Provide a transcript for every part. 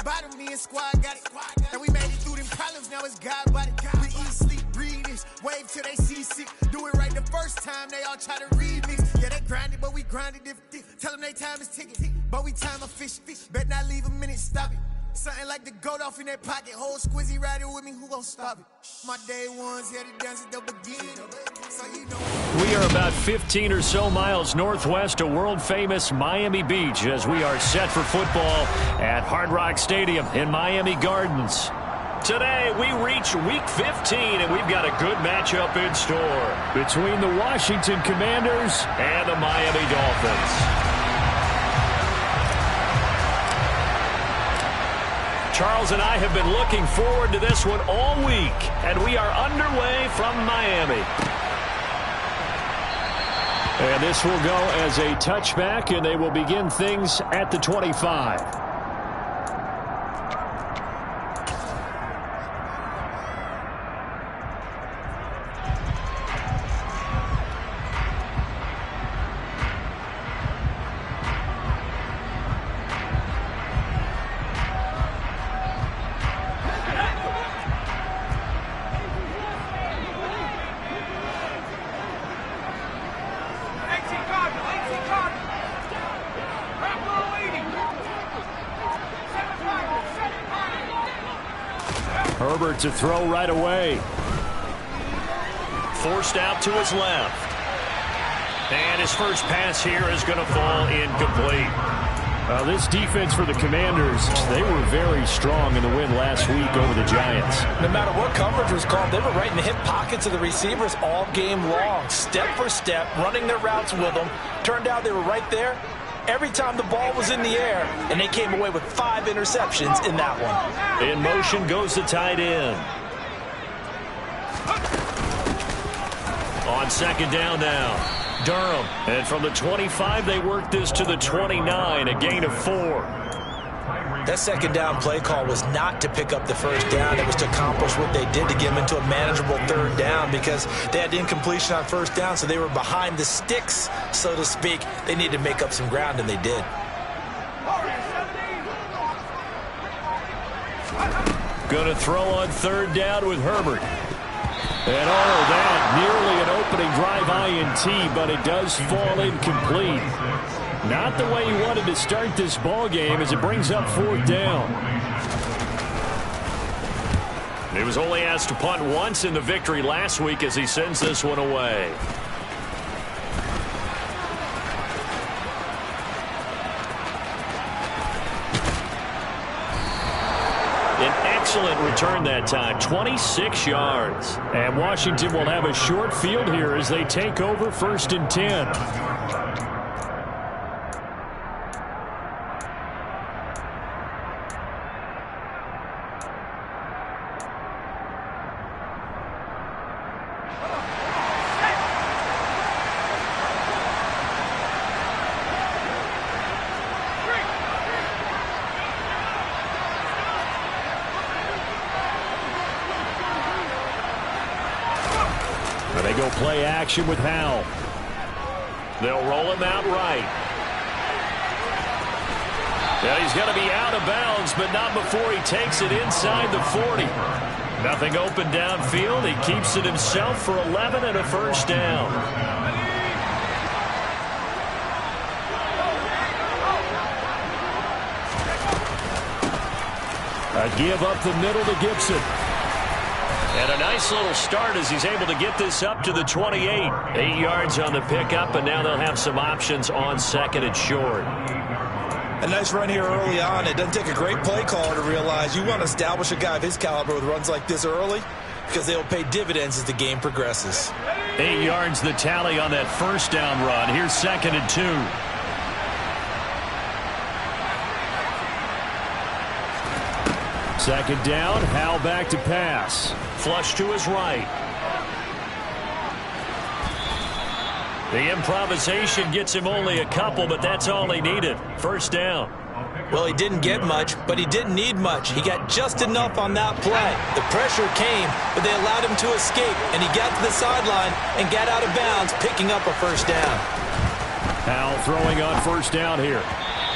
bottom, me and squad got it. And we made it through them problems, now it's God body. We eat, sleep, breathe this, wave till they see sick. Do it right the first time, they all try to remix. Yeah, they grinded, but we grinded different. Tell them they time is ticking, but we time a fish. Bet not leave a minute, stop it. Something like the goat off in that pocket. Whole squizzy riding with me, who gon' stop it? My day ones here to dance at the beginning. So you know. We are about 15 or so miles northwest of world-famous Miami Beach as we are set for football at Hard Rock Stadium in Miami Gardens. Today, we reach Week 15, and we've got a good matchup in store between the Washington Commanders and the Miami Dolphins. Charles and I have been looking forward to this one all week, and we are underway from Miami. And this will go as a touchback, and they will begin things at the 25. Herbert to throw right away. Forced out to his left. And his first pass here is going to fall incomplete. This defense for the Commanders, they were very strong in the win last week over the Giants. No matter what coverage was called, they were right in the hip pockets of the receivers all game long. Step for step, running their routes with them. Turned out they were right there every time the ball was in the air, and they came away with 5 interceptions in that one. In motion goes the tight end. On second down now, Durham. And from the 25, they work this to the 29, a gain of 4. That second down play call was not to pick up the first down. It was to accomplish what they did to get them into a manageable third down because they had incompletion on first down, so they were behind the sticks, so to speak. They needed to make up some ground, and they did. Going to throw on third down with Herbert. And that nearly an opening drive INT, but it does fall incomplete. Not the way he wanted to start this ball game as it brings up fourth down. He was only asked to punt once in the victory last week as he sends this one away. Excellent return that time, 26 yards. And Washington will have a short field here as they take over 1st and 10. They go play action with Howell. They'll roll him out right. Yeah, he's going to be out of bounds, but not before he takes it inside the 40. Nothing open downfield. He keeps it himself for 11 and a first down. A give up the middle to Gibson. And a nice little start as he's able to get this up to the 28. 8 yards on the pickup, and now they'll have some options on second and short. A nice run here early on. It doesn't take a great play caller to realize you want to establish a guy of his caliber with runs like this early because they'll pay dividends as the game progresses. 8 yards the tally on that first down run. Here's 2nd and 2. Second down, Howell back to pass. Flush to his right. The improvisation gets him only a couple, but that's all he needed. First down. Well, he didn't get much, but he didn't need much. He got just enough on that play. The pressure came, but they allowed him to escape, and he got to the sideline and got out of bounds, picking up a first down. Howell throwing on first down here.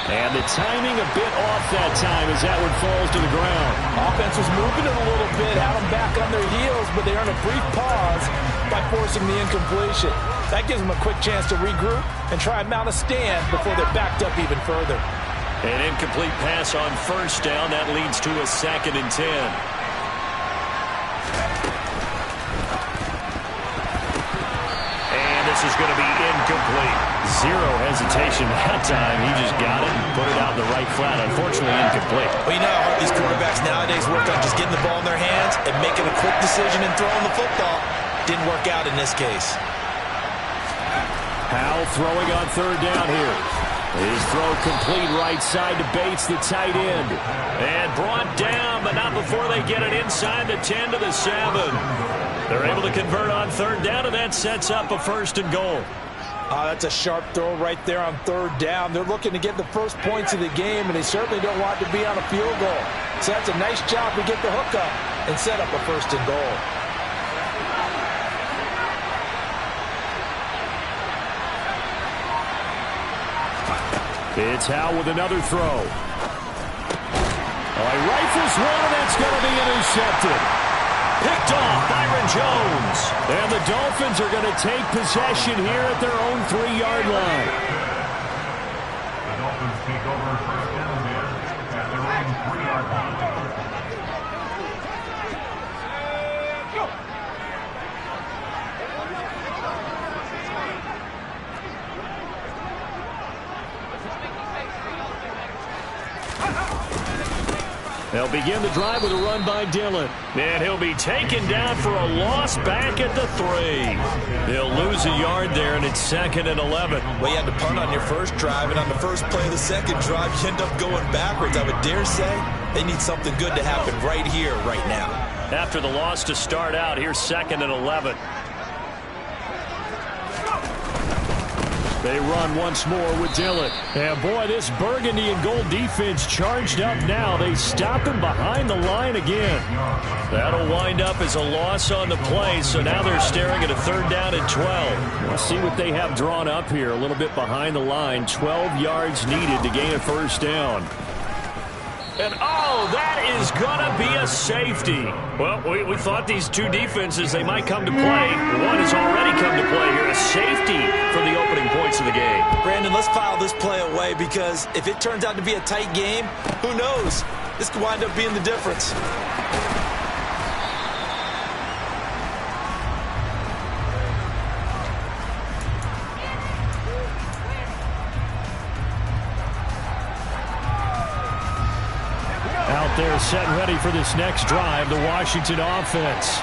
And the timing a bit off that time as that one falls to the ground. Offense was moving it a little bit, had them back on their heels, but they earned a brief pause by forcing the incompletion. That gives them a quick chance to regroup and try and mount a stand before they're backed up even further. An incomplete pass on first down. That leads to a 2nd and 10. And this is going to be incomplete. Zero hesitation that time. He just got it and put it out in the right flat. Unfortunately, incomplete. Well, you know how hard these quarterbacks nowadays work on just getting the ball in their hands and making a quick decision and throwing the football. Didn't work out in this case. Howell throwing on 3rd down here. His throw complete right side to Bates, the tight end. And brought down, but not before they get it inside the 10 to the 7. They're able to convert on 3rd down, and that sets up a 1st and goal. That's a sharp throw right there on 3rd down. They're looking to get the first points of the game, and they certainly don't want to be on a field goal. So that's a nice job to get the hook up and set up a 1st and goal. It's Howell with another throw. He rifles one, and that's going to be intercepted. Picked off Byron Jones. And the Dolphins are going to take possession here at their own 3-yard line. The Dolphins take over first down there at their own 3-yard line. They'll begin the drive with a run by Dillon. And he'll be taken down for a loss back at the 3. They'll lose a yard there, and it's 2nd and 11. Well, you had to punt on your first drive, and on the first play of the second drive, you end up going backwards. I would dare say they need something good to happen right here, right now. After the loss to start out, here's 2nd and 11. They run once more with Dillon. And boy, this burgundy and gold defense charged up now. They stop him behind the line again. That'll wind up as a loss on the play, so now they're staring at a 3rd down and 12. Let's see what they have drawn up here. A little bit behind the line. 12 yards needed to gain a 1st down. And, oh, that is going to be a safety. Well, we thought these two defenses, they might come to play. One has already come to play here. A safety for the opening points of the game. Brandon, let's file this play away because if it turns out to be a tight game, who knows? This could wind up being the difference. They're set and ready for this next drive, the Washington offense.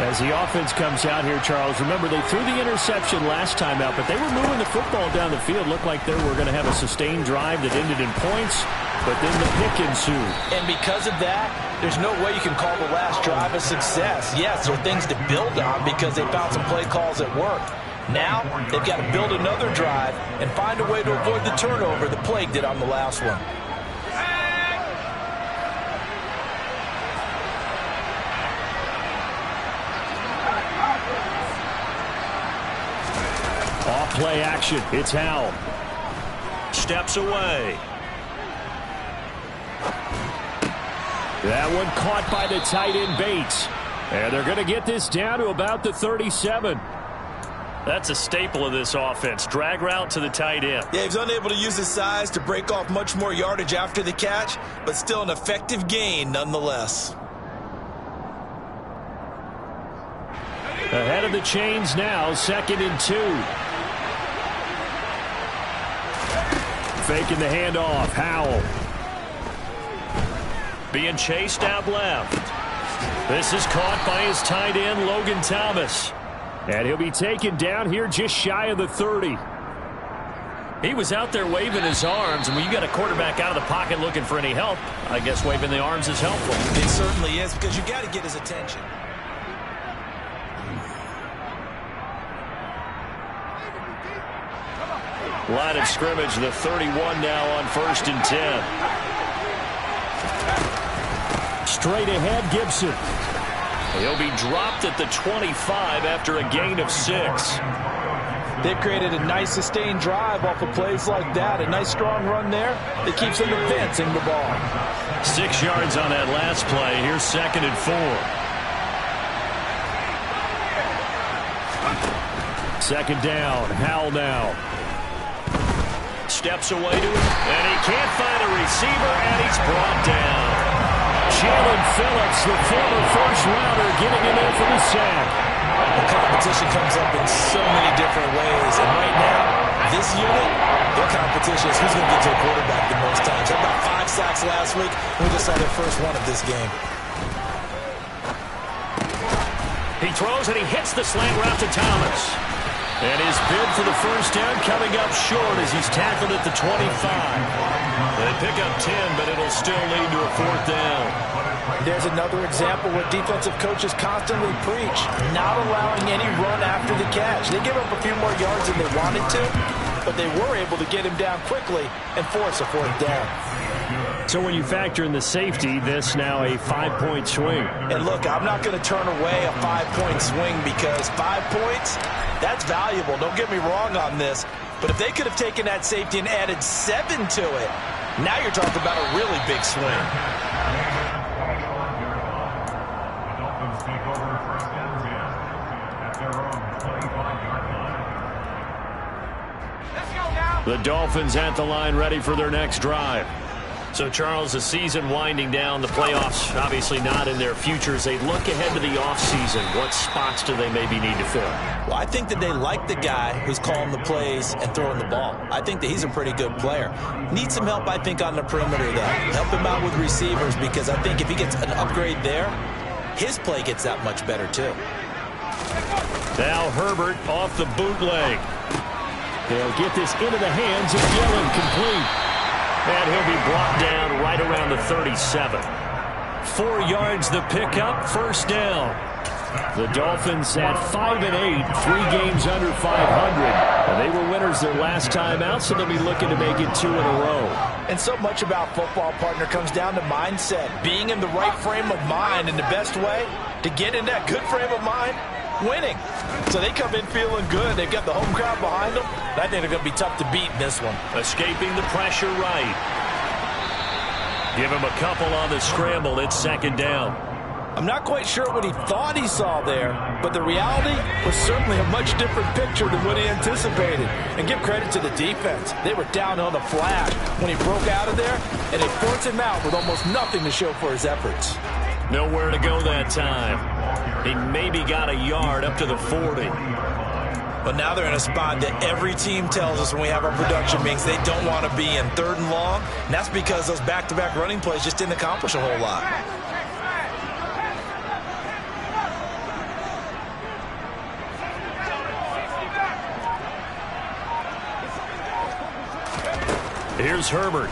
As the offense comes out here, Charles, remember they threw the interception last time out, but they were moving the football down the field. Looked like they were going to have a sustained drive that ended in points, but then the pick ensued. And because of that, there's no way you can call the last drive a success. Yes, there are things to build on because they found some play calls that work. Now, they've got to build another drive and find a way to avoid the turnover the Plague did on the last one. Play action. It's Howell. Steps away. That one caught by the tight end Bates. And they're going to get this down to about the 37. That's a staple of this offense. Drag route to the tight end. Yeah, he's unable to use his size to break off much more yardage after the catch, but still an effective gain nonetheless. Ahead of the chains now, 2nd and 2. Faking the handoff. Howell. Being chased out left. This is caught by his tight end, Logan Thomas. And he'll be taken down here just shy of the 30. He was out there waving his arms, and when you got a quarterback out of the pocket looking for any help, I guess waving the arms is helpful. It certainly is, because you got to get his attention. Line of scrimmage, the 31 now on 1st and 10. Straight ahead, Gibson. He'll be dropped at the 25 after a gain of 6. They've created a nice sustained drive off of plays like that. A nice strong run there that keeps them advancing the ball. 6 yards on that last play. Here's 2nd and 4. 2nd down. Howell now. Steps away to it, and he can't find a receiver, and he's brought down. Jalen Phillips, the former first-rounder, getting in there for the sack. The competition comes up in so many different ways, and right now, this unit, their competition is who's going to get to a quarterback the most times. They had about 5 sacks last week. We just saw their first one of this game. He throws, and he hits the slant route to Thomas. And his bid for the first down coming up short as he's tackled at the 25. They pick up 10, but it'll still lead to a 4th down. There's another example where defensive coaches constantly preach, not allowing any run after the catch. They give up a few more yards than they wanted to, but they were able to get him down quickly and force a 4th down. So when you factor in the safety, this now a 5-point swing. And look, I'm not going to turn away a 5-point swing because 5 points, that's valuable. Don't get me wrong on this. But if they could have taken that safety and added 7 to it, now you're talking about a really big swing. The Dolphins take over 1st and 10 at their own 25-yard line. Let's go now. The Dolphins at the line ready for their next drive. So, Charles, the season winding down, the playoffs obviously not in their futures. They look ahead to the offseason. What spots do they maybe need to fill? Well, I think that they like the guy who's calling the plays and throwing the ball. I think that he's a pretty good player. Needs some help, I think, on the perimeter, though. Help him out with receivers because I think if he gets an upgrade there, his play gets that much better, too. Now Herbert off the bootleg. They'll get this into the hands of Gillen, complete. And he'll be brought down right around the 37. 4 yards the pickup, 1st down. The Dolphins at 5-8, 3 games under 500. And they were winners their last time out, so they'll be looking to make it 2 in a row. And so much about football, partner, comes down to mindset. Being in the right frame of mind, and the best way to get in that good frame of mind, winning. So they come in feeling good. They've got the home crowd behind them. I think they're going to be tough to beat in this one. Escaping the pressure right. Give him a couple on the scramble. It's 2nd down. I'm not quite sure what he thought he saw there, but the reality was certainly a much different picture than what he anticipated. And give credit to the defense. They were down on the flash when he broke out of there, and they forced him out with almost nothing to show for his efforts. Nowhere to go that time. He maybe got a yard up to the 40. But now they're in a spot that every team tells us when we have our production meetings they don't want to be in, 3rd and long. And that's because those back-to-back running plays just didn't accomplish a whole lot. Here's Herbert.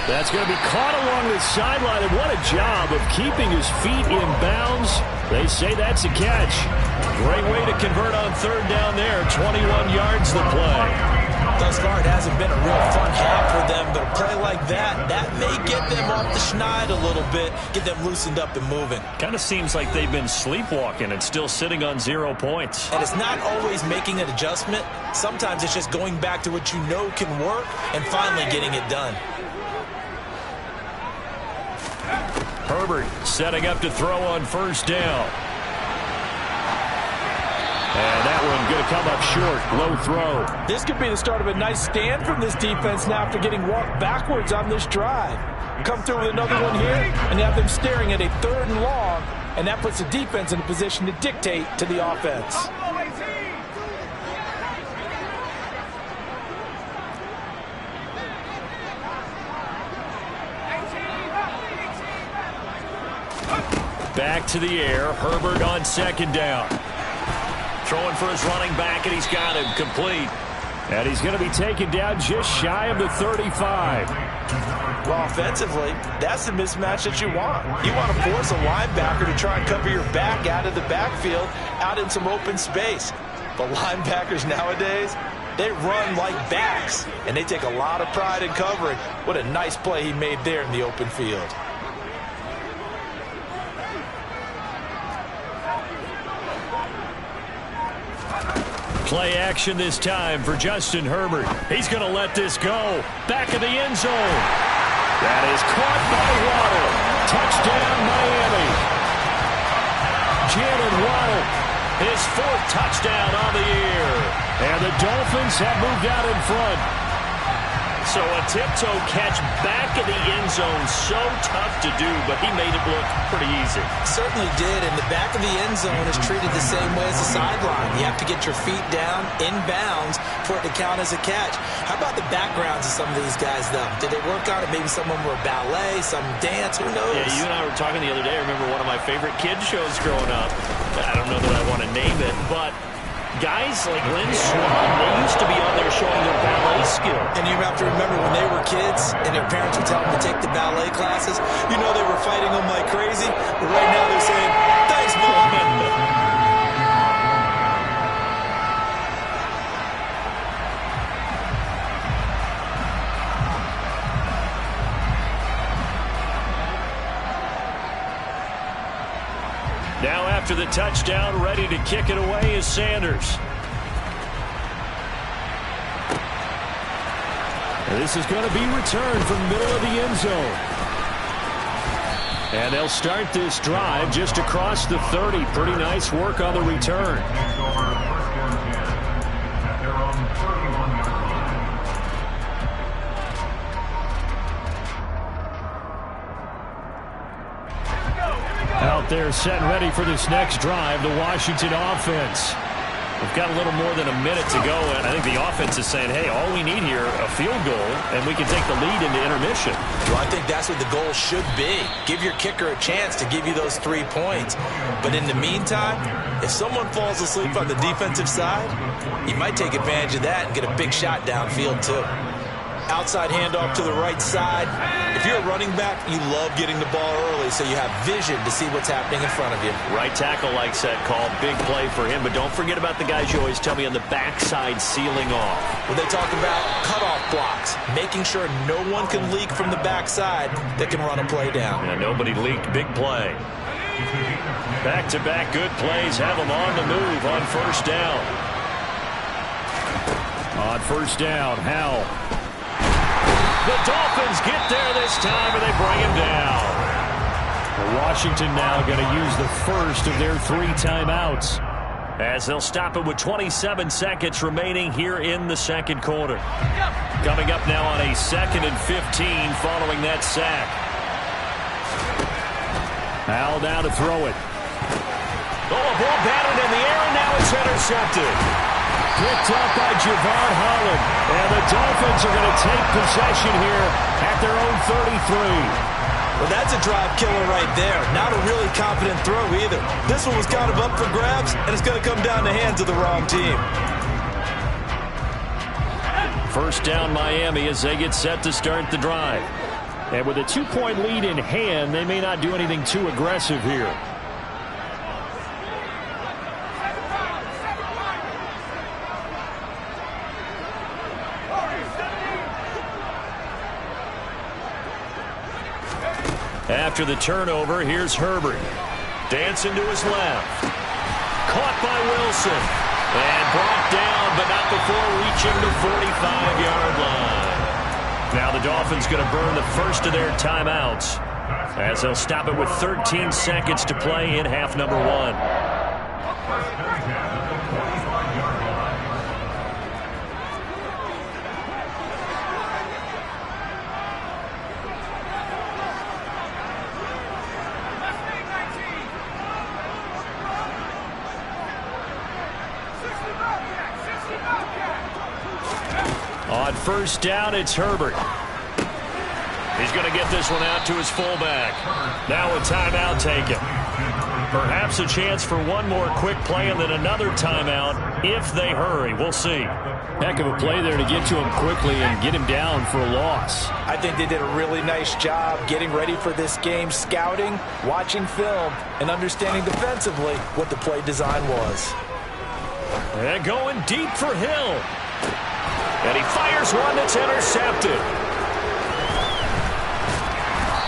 That's going to be caught along the sideline, and what a job of keeping his feet in bounds. They say that's a catch. Great way to convert on 3rd down there. 21 yards the play. Thus far, it hasn't been a real fun half for them, but a play like that may get them off the schneid a little bit, get them loosened up and moving. Kind of seems like they've been sleepwalking and still sitting on 0 points. And it's not always making an adjustment. Sometimes it's just going back to what you know can work and finally getting it done. Herbert setting up to throw on 1st down. And that one going to come up short. Low throw. This could be the start of a nice stand from this defense now after getting walked backwards on this drive. Come through with another one here, and you have them staring at a 3rd and long, and that puts the defense in a position to dictate to the offense. Back to the air. Herbert on 2nd down. Throwing for his running back, and he's got him complete. And he's going to be taken down just shy of the 35. Well, offensively, that's the mismatch that you want. You want to force a linebacker to try and cover your back out of the backfield, out in some open space. But linebackers nowadays, they run like backs, and they take a lot of pride in covering. What a nice play he made there in the open field. Play action this time for Justin Herbert. He's going to let this go. Back of the end zone. That is caught by Waddle. Touchdown, Miami. Jalen Waddle, his 4th touchdown on the year. And the Dolphins have moved out in front. So a tiptoe catch back in the end zone, so tough to do, but he made it look pretty easy. Certainly did, and the back of the end zone is treated the same way as the sideline. You have to get your feet down, in bounds, for it to count as a catch. How about the backgrounds of some of these guys, though? Did they work on it? Maybe some of them were ballet, some dance, who knows? Yeah, you and I were talking the other day. I remember one of my favorite kids shows growing up. I don't know that I want to name it, but guys like Lynn Swan, they used to be on there showing their ballet skill. And you have to remember when they were kids and their parents would tell them to take the ballet classes, you know they were fighting them like crazy. But right now they're saying, thanks, Mom. Now after the touchdown, ready to kick it away is Sanders. This is going to be returned from the middle of the end zone. And they'll start this drive just across the 30. Pretty nice work on the return. Out there set and ready for this next drive, the Washington offense. We've got a little more than a minute to go, and I think the offense is saying, hey, all we need here, a field goal, and we can take the lead into intermission. Well, I think that's what the goal should be. Give your kicker a chance to give you those 3 points. But in the meantime, if someone falls asleep on the defensive side, you might take advantage of that and get a big shot downfield, too. Outside handoff to the right side. If you're a running back, you love getting the ball early so you have vision to see what's happening in front of you. Right tackle likes that call. Big play for him. But don't forget about the guys you always tell me on the backside sealing off. When they talk about cutoff blocks, making sure no one can leak from the backside that can run a play down. Yeah, nobody leaked. Big play. Back-to-back good plays have them on the move on first down. On first down, Howell. The Dolphins get there this time, and they bring him down. Well, Washington now going to use the first of their 3 timeouts, as they'll stop it with 27 seconds remaining here in the second quarter. Coming up now on a 2nd and 15 following that sack. Howell now to throw it. Oh, a ball batted in the air, and now it's intercepted. Picked up by Javon Holland. And the Dolphins are going to take possession here at their own 33. Well, that's a drive killer right there. Not a really confident throw either. This one was kind of up for grabs, and it's going to come down the hands of the wrong team. First down Miami as they get set to start the drive. And with a 2-point lead in hand, they may not do anything too aggressive here. After the turnover, here's Herbert. Dancing to his left. Caught by Wilson. And brought down, but not before reaching the 45-yard line. Now the Dolphins going to burn the first of their timeouts, as they'll stop it with 13 seconds to play in half number 1. On first down, it's Herbert. He's going to get this one out to his fullback. Now a timeout taken. Perhaps a chance for one more quick play and then another timeout if they hurry. We'll see. Heck of a play there to get to him quickly and get him down for a loss. I think they did a really nice job getting ready for this game, scouting, watching film, and understanding defensively what the play design was. And going deep for Hill. And he fires one that's intercepted.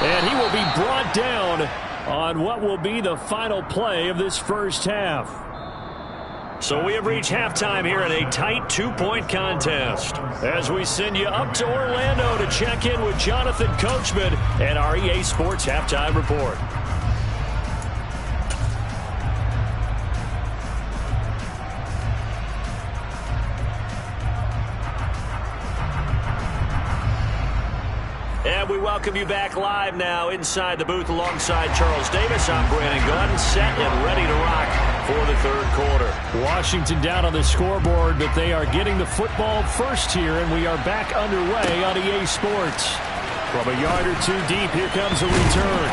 And he will be brought down on what will be the final play of this first half. So we have reached halftime here in a tight 2-point contest as we send you up to Orlando to check in with Jonathan Coachman and our EA Sports Halftime Report. And we welcome you back live now inside the booth alongside Charles Davis. I'm Brandon Gunn, set and ready to rock for the third quarter. Washington down on the scoreboard, but they are getting the football first here, and we are back underway on EA Sports. From a yard or two deep, here comes a return.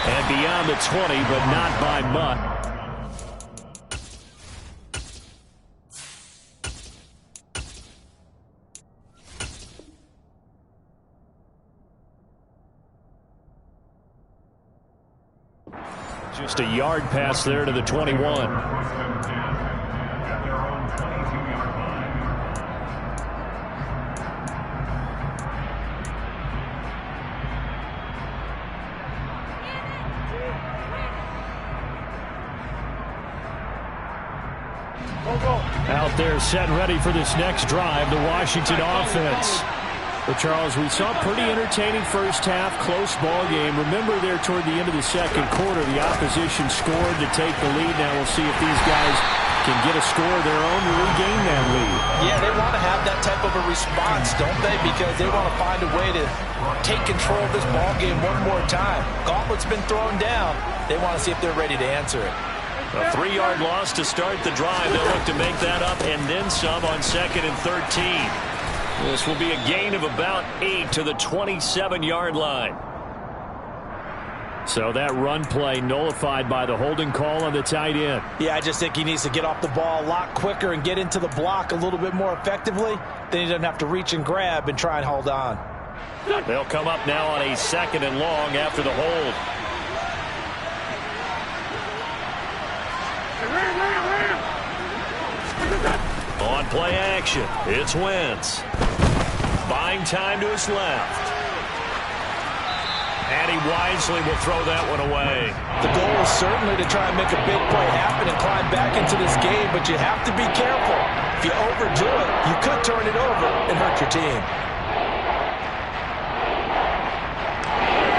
And beyond the 20, but not by much. Just a yard pass there to the 21. Out there set and ready for this next drive, the Washington offense. But, Charles, we saw a pretty entertaining first half, close ball game. Remember there toward the end of the second quarter, the opposition scored to take the lead. Now we'll see if these guys can get a score of their own to regain that lead. Yeah, they want to have that type of a response, don't they? Because they want to find a way to take control of this ball game one more time. Gauntlet's been thrown down. They want to see if they're ready to answer it. A 3-yard loss to start the drive. They'll look to make that up and then some on 2nd and 13. This will be a gain of about 8 to the 27-yard line. So that run play nullified by the holding call on the tight end. Yeah, I just think he needs to get off the ball a lot quicker and get into the block a little bit more effectively. Then he doesn't have to reach and grab and try and hold on. They'll come up now on a 2nd and long after the hold. On play action, it's Wentz. Buying time to his left. And he wisely will throw that one away. The goal is certainly to try and make a big play happen and climb back into this game, but you have to be careful. If you overdo it, you could turn it over and hurt your team.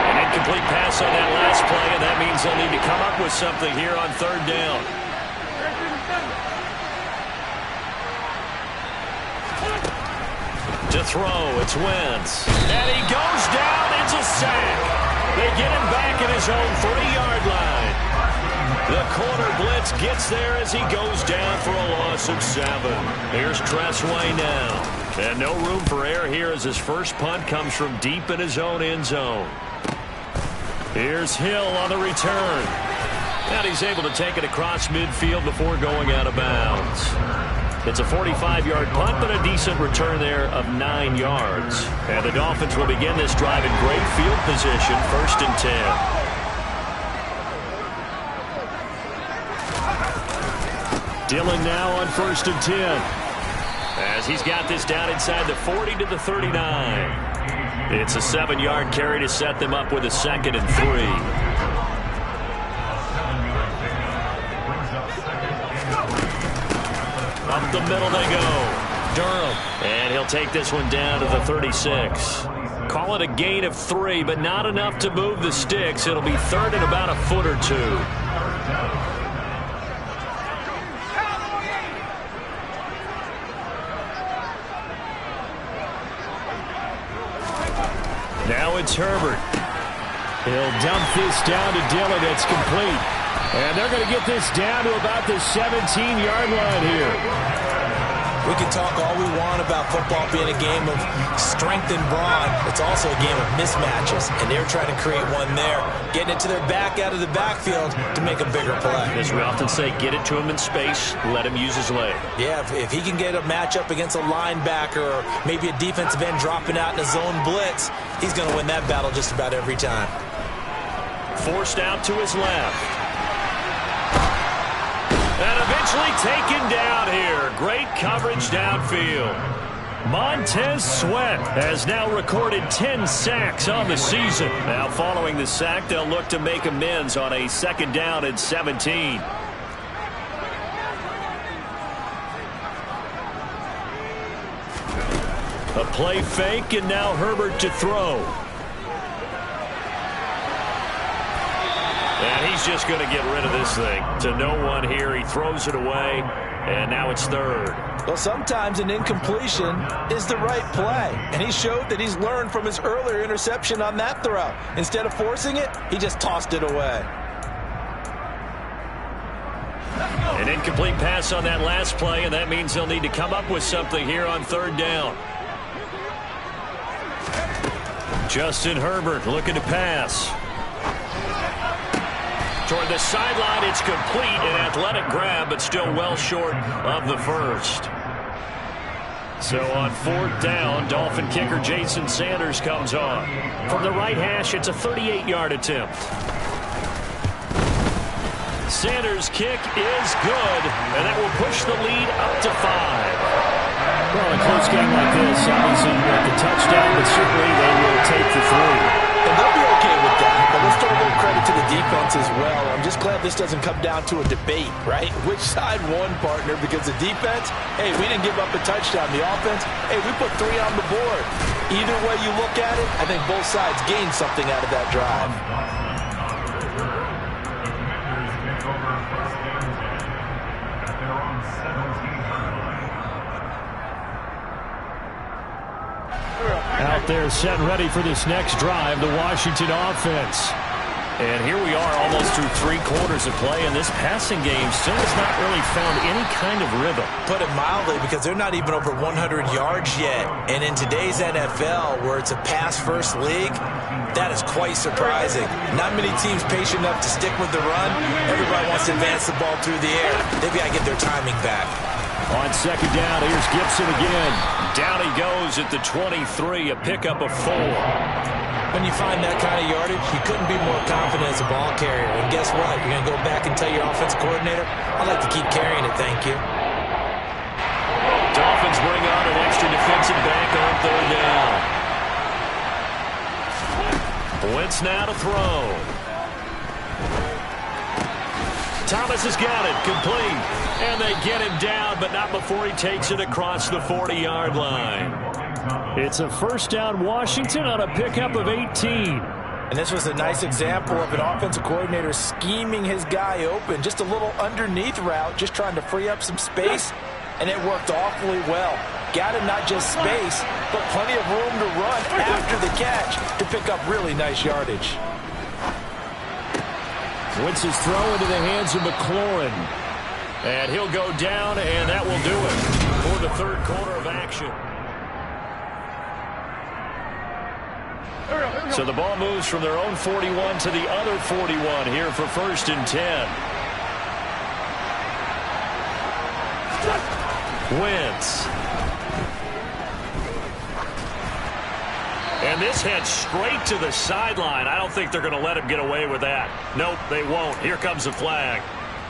An incomplete pass on that last play, and that means they'll need to come up with something here on 3rd down. To throw, it's Wentz. And he goes down, it's a sack. They get him back at his own 3-yard line. The corner blitz gets there as he goes down for a loss of 7. Here's Tressway now. And no room for error here as his first punt comes from deep in his own end zone. Here's Hill on the return. And he's able to take it across midfield before going out of bounds. It's a 45-yard punt, but a decent return there of 9 yards. And the Dolphins will begin this drive in great field position, 1st and 10. Dillon now on 1st and 10. As he's got this down inside the 40 to the 39. It's a 7-yard carry to set them up with a 2nd and 3. Up the middle they go. Durham. And he'll take this one down to the 36. Call it a gain of 3, but not enough to move the sticks. It'll be 3rd and about a foot or 2. Now it's Herbert. He'll dump this down to Dillon. It's complete. And they're going to get this down to about the 17-yard line here. We can talk all we want about football being a game of strength and brawn. It's also a game of mismatches, and they're trying to create one there, getting it to their back out of the backfield to make a bigger play. As we often say, get it to him in space, let him use his leg. Yeah, if he can get a matchup against a linebacker or maybe a defensive end dropping out in a zone blitz, he's going to win that battle just about every time. Forced out to his left. And eventually taken down here. Great coverage downfield. Montez Sweat has now recorded 10 sacks on the season. Now following the sack, they'll look to make amends on a 2nd down and 17. A play fake, and now Herbert to throw. And he's just going to get rid of this thing. To no one here. He throws it away, and now it's third. Well, sometimes an incompletion is the right play. And he showed that he's learned from his earlier interception on that throw. Instead of forcing it, he just tossed it away. An incomplete pass on that last play, and that means they'll need to come up with something here on third down. Justin Herbert looking to pass. Toward the sideline, it's complete. An athletic grab, but still well short of the first. So on fourth down, Dolphin kicker Jason Sanders comes on. From the right hash, it's a 38-yard attempt. Sanders' kick is good, and that will push the lead up to 5. Well, a close game like this, obviously you want the touchdown, but certainly they will take the 3. And they'll be okay with that. But let's throw a little credit to the defense as well. I'm just glad this doesn't come down to a debate, right? Which side won, partner? Because the defense, hey, we didn't give up a touchdown. The offense, hey, we put 3 on the board. Either way you look at it, I think both sides gained something out of that drive. Out there set and ready for this next drive, the Washington offense. And here we are almost through 3 quarters of play, and this passing game still has not really found any kind of rhythm. Put it mildly, because they're not even over 100 yards yet. And in today's NFL, where it's a pass-first league, that is quite surprising. Not many teams patient enough to stick with the run. Everybody wants to advance the ball through the air. They've got to get their timing back. On second down, here's Gibson again. Down he goes at the 23, a pickup of 4. When you find that kind of yardage, you couldn't be more confident as a ball carrier. And guess what? You're going to go back and tell your offensive coordinator, I'd like to keep carrying it, thank you. Dolphins bring on an extra defensive back on third down. Wentz now to throw. Thomas has got it, complete. And they get him down, but not before he takes it across the 40-yard line. It's a first down Washington on a pickup of 18. And this was a nice example of an offensive coordinator scheming his guy open. Just a little underneath route, just trying to free up some space. And it worked awfully well. Got him not just space, but plenty of room to run after the catch to pick up really nice yardage. Wentz's throw into the hands of McLaurin. And he'll go down, and that will do it for the third quarter of action. So the ball moves from their own 41 to the other 41 here for first and 10. Wentz. And this heads straight to the sideline. I don't think they're going to let him get away with that. Nope, they won't. Here comes the flag.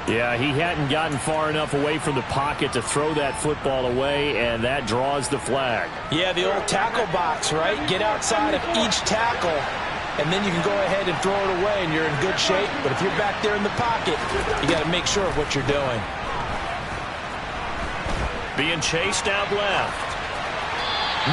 Yeah, he hadn't gotten far enough away from the pocket to throw that football away, and that draws the flag. Yeah, the old tackle box, right? Get outside of each tackle, and then you can go ahead and throw it away, and you're in good shape. But if you're back there in the pocket, you got to make sure of what you're doing. Being chased out left.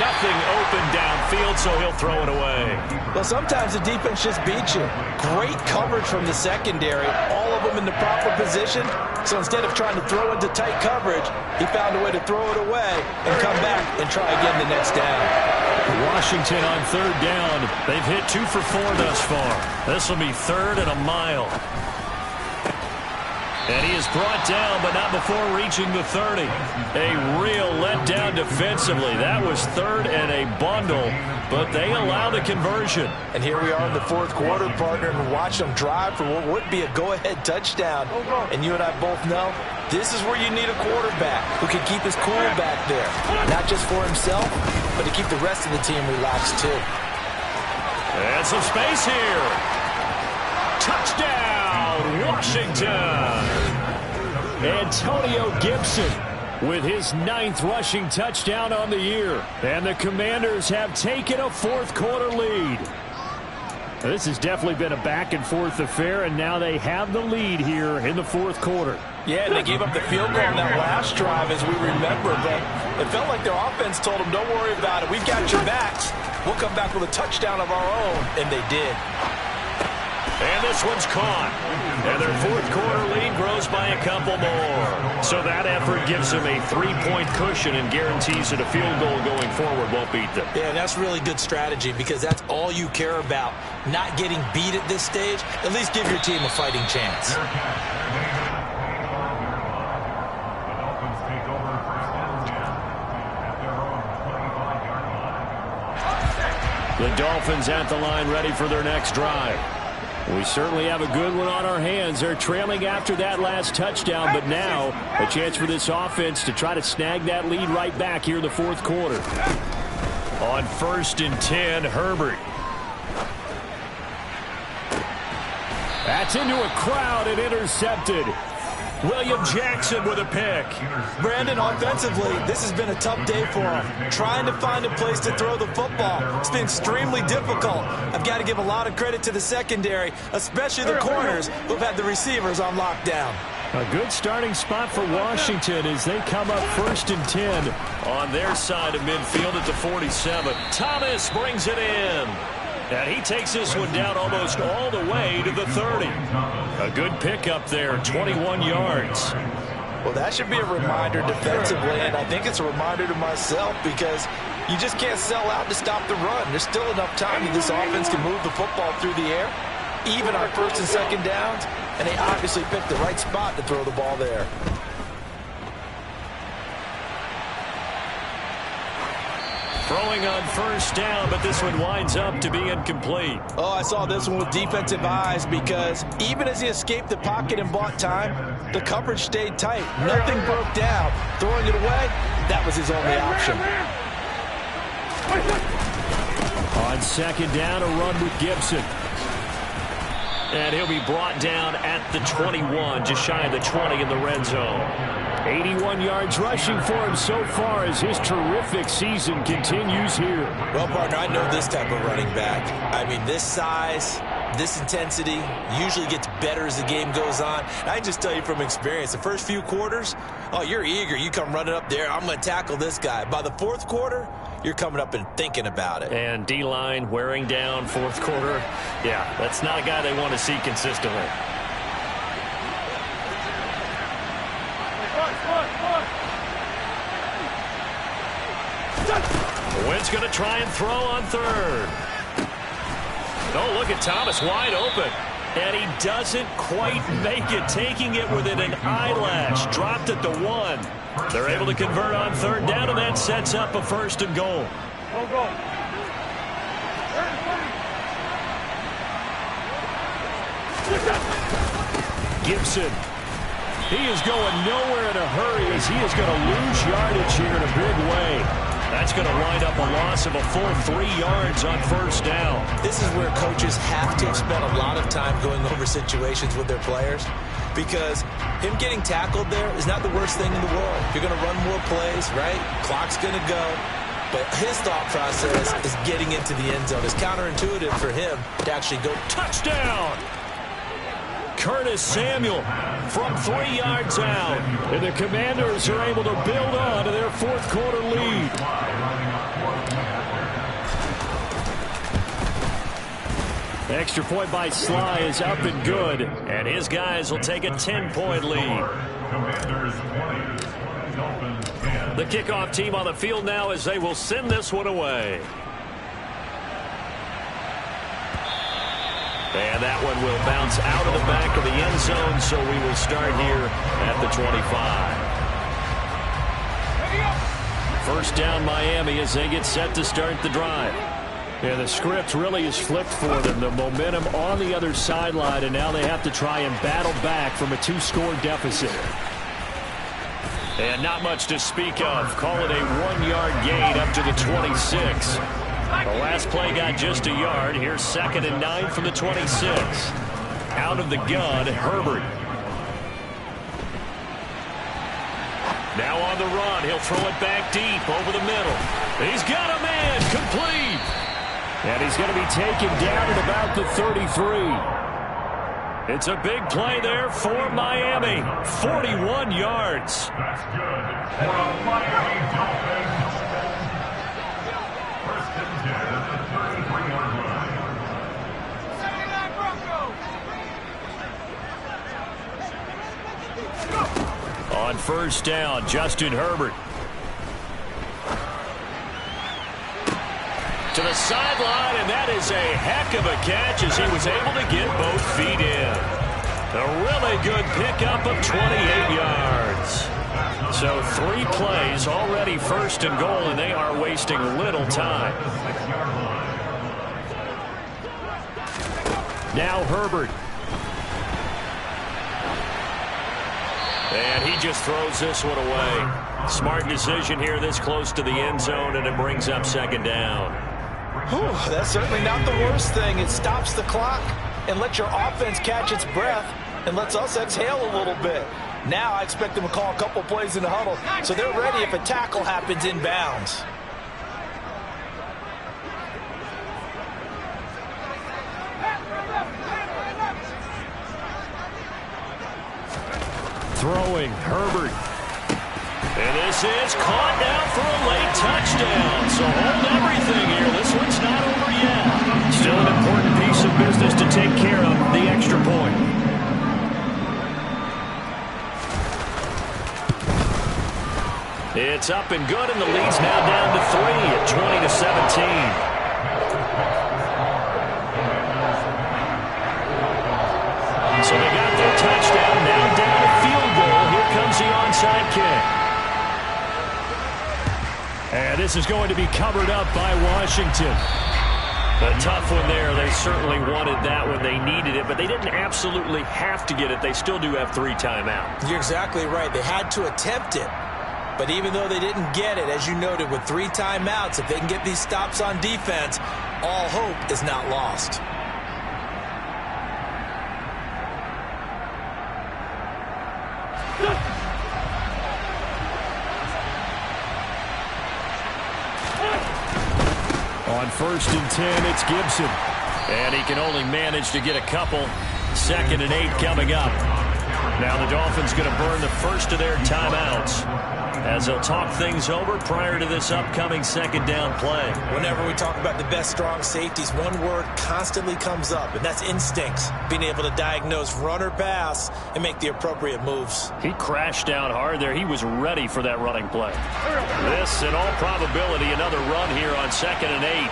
Nothing open downfield, so he'll throw it away. Well, sometimes the defense just beats you. Great coverage from the secondary, all of them in the proper position. So instead of trying to throw into tight coverage, he found a way to throw it away and come back and try again the next down. Washington on third down. They've hit 2 for 4 thus far. This will be third and a mile. And he is brought down, but not before reaching the 30. A real letdown defensively. That was third and a bundle, but they allow the conversion. And here we are in the fourth quarter, partner, and watch them drive for what would be a go-ahead touchdown. And you and I both know this is where you need a quarterback who can keep his cool back there. Not just for himself, but to keep the rest of the team relaxed too. And some space here. Touchdown, Washington. Antonio Gibson with his 9th rushing touchdown on the year. And the Commanders have taken a fourth quarter lead. This has definitely been a back-and-forth affair, and now they have the lead here in the fourth quarter. Yeah, and they gave up the field goal on that last drive, as we remember. But It felt like their offense told them, don't worry about it. We've got your backs. We'll come back with a touchdown of our own, and they did. And this one's caught. And their fourth quarter lead grows by a couple more. So that effort gives them a 3-point cushion and guarantees that a field goal going forward won't beat them. Yeah, that's really good strategy because that's all you care about. Not getting beat at this stage. At least give your team a fighting chance. The Dolphins at the line ready for their next drive. We certainly have a good one on our hands. They're trailing after that last touchdown, but now a chance for this offense to try to snag that lead right back here in the fourth quarter. On 1st and 10, Herbert. That's into a crowd and intercepted. William Jackson with a pick. Brandon, offensively, this has been a tough day for him. Trying to find a place to throw the football. It's been extremely difficult. I've got to give a lot of credit to the secondary, especially the corners who've had the receivers on lockdown. A good starting spot for Washington as they come up 1st and 10. On their side of midfield at the 47. Thomas brings it in. And he takes this one down almost all the way to the 30. A good pickup there, 21 yards. Well, that should be a reminder defensively, and I think it's a reminder to myself because you just can't sell out to stop the run. There's still enough time that this offense can move the football through the air, even on 1st and 2nd downs, and they obviously picked the right spot to throw the ball there. Throwing on 1st down, but this one winds up to be incomplete. Oh, I saw this one with defensive eyes because even as he escaped the pocket and bought time, the coverage stayed tight. Nothing broke down. Throwing it away, that was his only option. On 2nd down, a run with Gibson. And he'll be brought down at the 21, just shy of the 20 in the red zone. 81 yards rushing for him so far as his terrific season continues here. Well, partner, I know this type of running back. I mean, this size, this intensity usually gets better as the game goes on. And I just tell you from experience, the first few quarters, oh, you're eager. You come running up there, I'm going to tackle this guy. By the 4th quarter, you're coming up and thinking about it. And D-line wearing down 4th quarter. Yeah, that's not a guy they want to see consistently. Wynn's going to try and throw on 3rd. Oh, look at Thomas wide open. And he doesn't quite make it, taking it within an eyelash. Dropped at the 1. They're able to convert on 3rd down, and that sets up a 1st and goal. Go. Gibson. He is going nowhere in a hurry as he is going to lose yardage here in a big way. That's going to wind up a loss of a full 3 yards on 1st down. This is where coaches have to have spent a lot of time going over situations with their players because him getting tackled there is not the worst thing in the world. You're going to run more plays, right? Clock's going to go. But his thought process is getting into the end zone. It's counterintuitive for him to actually go touchdown. Curtis Samuel from 3 yards out. And the Commanders are able to build on to their 4th quarter lead. Extra point by Sly is up and good. And his guys will take a 10-point lead. The kickoff team on the field now as they will send this one away. And that one will bounce out of the back of the end zone, so we will start here at the 25. 1st down Miami as they get set to start the drive. Yeah, the script really is flipped for them. The momentum on the other sideline, and now they have to try and battle back from a 2-score deficit. And not much to speak of. Call it a 1-yard gain up to the 26. The last play got just a yard. Here's 2nd and 9 from the 26. Out of the gun, Herbert. Now on the run. He'll throw it back deep over the middle. He's got a man. Complete. And he's going to be taken down at about the 33. It's a big play there for Miami. 41 yards. That's good for a Miami Dolphins. On first down, Justin Herbert. To the sideline, and that is a heck of a catch as he was able to get both feet in. A really good pickup of 28 yards. So 3 plays, already first and goal, and they are wasting little time. Now Herbert. And he just throws this one away. Smart decision here this close to the end zone, and it brings up second down. Whew, that's certainly not the worst thing. It stops the clock and lets your offense catch its breath and lets us exhale a little bit. Now I expect them to call a couple plays in the huddle so they're ready if a tackle happens inbounds. Throwing, Herbert. And this is caught down for a late touchdown. So hold everything here. This one's not over yet. Still an important piece of business to take care of, the extra point. It's up and good, and the lead's now down to 3 at 20-17. So they got their touchdown, now down a field goal. Here comes the onside kick. And this is going to be covered up by Washington. A tough one there. They certainly wanted that when they needed it, but they didn't absolutely have to get it. They still do have 3 timeouts. You're exactly right. They had to attempt it. But even though they didn't get it, as you noted, with 3 timeouts, if they can get these stops on defense, all hope is not lost. On first and 10, it's Gibson. And he can only manage to get a couple. 2nd and 8 coming up. Now the Dolphins going to burn the first of their timeouts as they'll talk things over prior to this upcoming second down play. Whenever we talk about the best strong safeties, one word constantly comes up, and that's instincts. Being able to diagnose run or pass and make the appropriate moves. He crashed down hard there. He was ready for that running play. This, in all probability, another run here on 2nd and 8.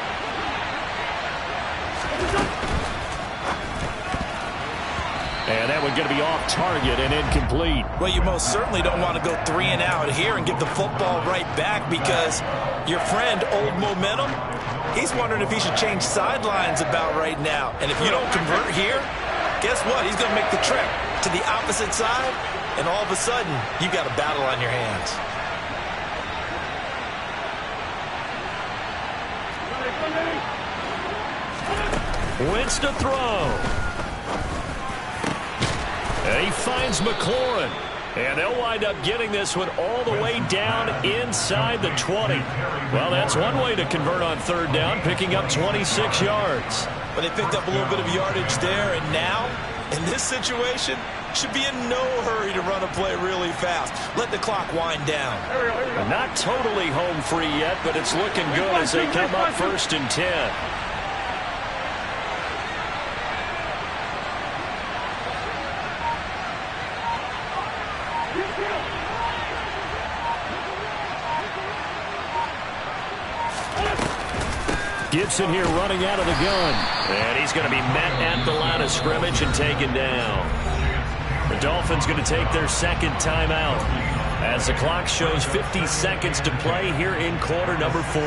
And that one's going to be off target and incomplete. Well, you most certainly don't want to go 3 and out here and give the football right back because your friend, Old Momentum, he's wondering if he should change sidelines about right now. And if you don't convert here, guess what? He's going to make the trek to the opposite side, and all of a sudden, you got a battle on your hands. Wentz to throw. And he finds McLaurin. And they'll wind up getting this one all the way down inside the 20. Well, that's one way to convert on 3rd down, picking up 26 yards. But they picked up a little bit of yardage there, and now, in this situation, should be in no hurry to run a play really fast. Let the clock wind down. Not totally home free yet, but it's looking good as they come up 1st and 10. Gibson here running out of the gun. And he's going to be met at the line of scrimmage and taken down. The Dolphins going to take their 2nd timeout as the clock shows 50 seconds to play here in quarter number 4.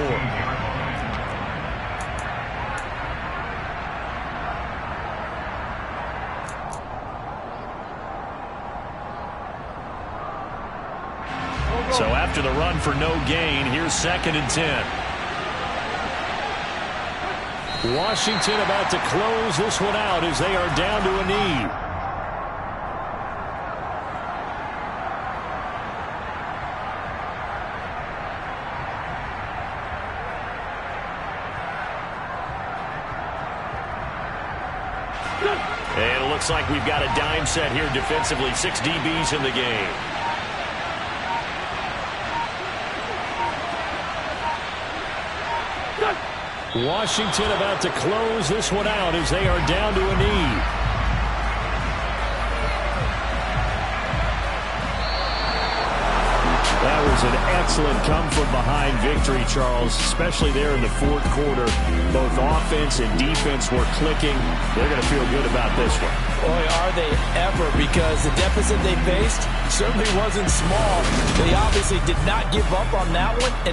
So after the run for no gain, here's 2nd and 10. Washington about to close this one out as they are down to a knee. And it looks like we've got a dime set here defensively. 6 DBs in the game. Washington about to close this one out as they are down to a knee. excellent come-from-behind victory, Charles, especially there in the fourth quarter. Both offense and defense were clicking. They're going to feel good about this one. Boy, are they ever, because the deficit they faced certainly wasn't small. They obviously did not give up on that one.